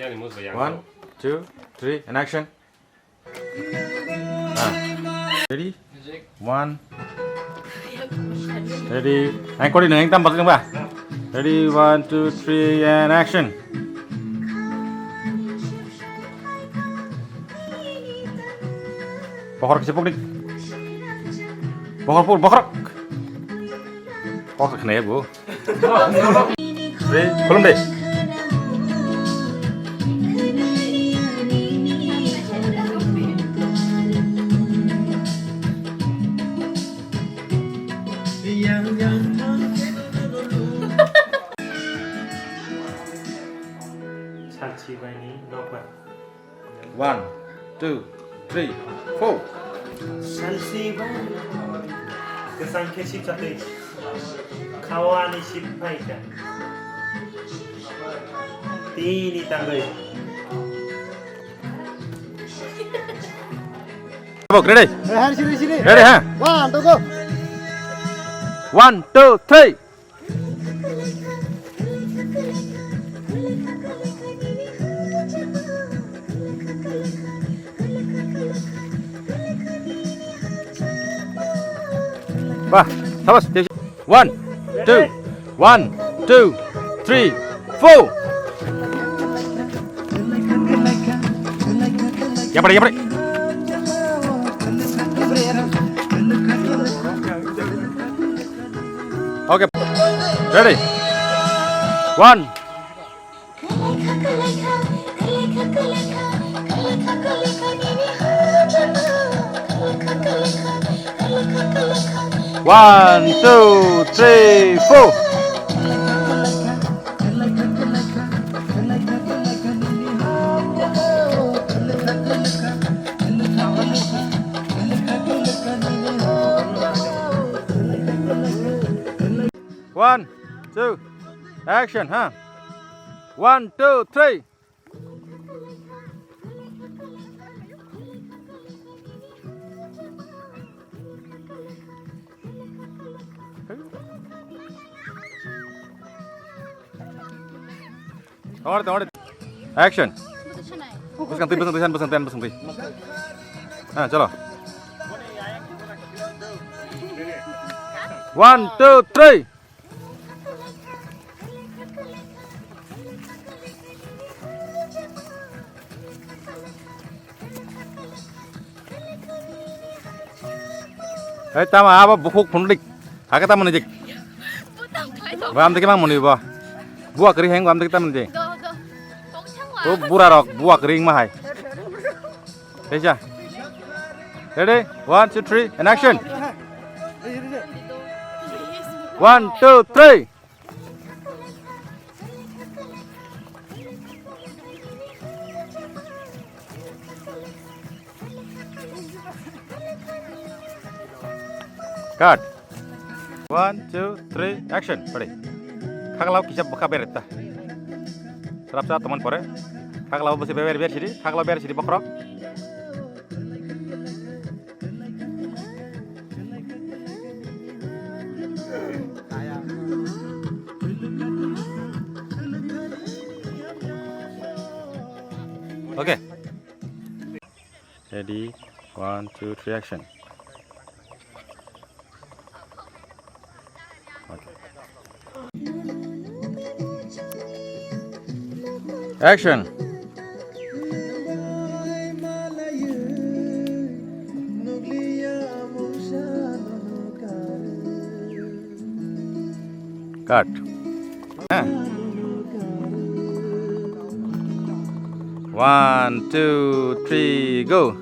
One, two, three, and action. Ready? One. Ready. Anh có đi đường anh Tâm bật lên ba. Ready, one, two, three, and action. Bokrok cepuk dik. Bokrok. Bokrok kena ya bu. Ready, belum deh. One, two, three, four. 살시반 그상케 14대 카와니 18대 띠니 땅거이 Ready? Sini. Ready, ha? One, two, go. 1, 2, 3. Ba, sabas. 1, 2, 1, 2, 3, 4. Yang pada. Okay. Ready? 1. One, two, three, four. One, two, action, huh? 1, 2, 3. Action. Pesan tuh. Chalo. 1, 2, 3. Tama apa bukuk pundik. Agak taman aja. Gam tadi mang muni ba. Buah kering heng gam tadi taman aja. Oh burarok buah kering mah hai. Reja. Ready? 1, 2, 3, and action. 1, 2, 3. Cut. 1, 2, 3, action. Ready. Kaglau kisah buka berita. Serap teman pore. Kaglau besi ber sini. Kaglau ber sini bokrok. Okay. Ready. 1, 2, 3, action. Action. Cut. 1, 2, 3, go.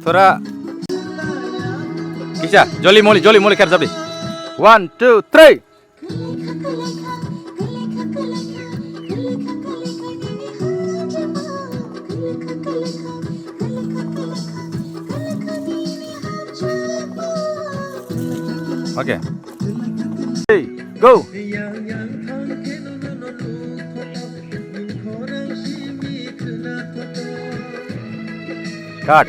Thora. Kisah, jolly molly कर सब 1, 2, 3. Okay. Hey, go. Cut.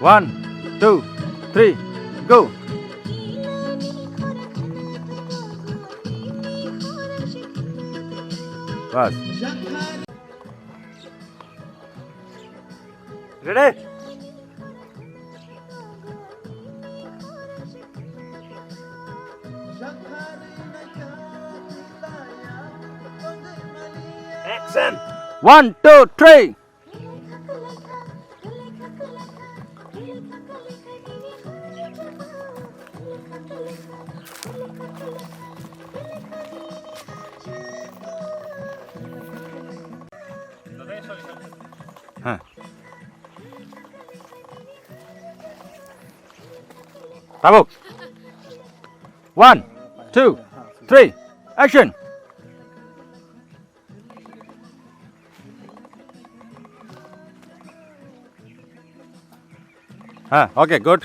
1, 2, 3, go. Bas. Ready? Action! 1, 2, 3. Huh. Tabuk. 1, 2, 3. Action. Okay, good.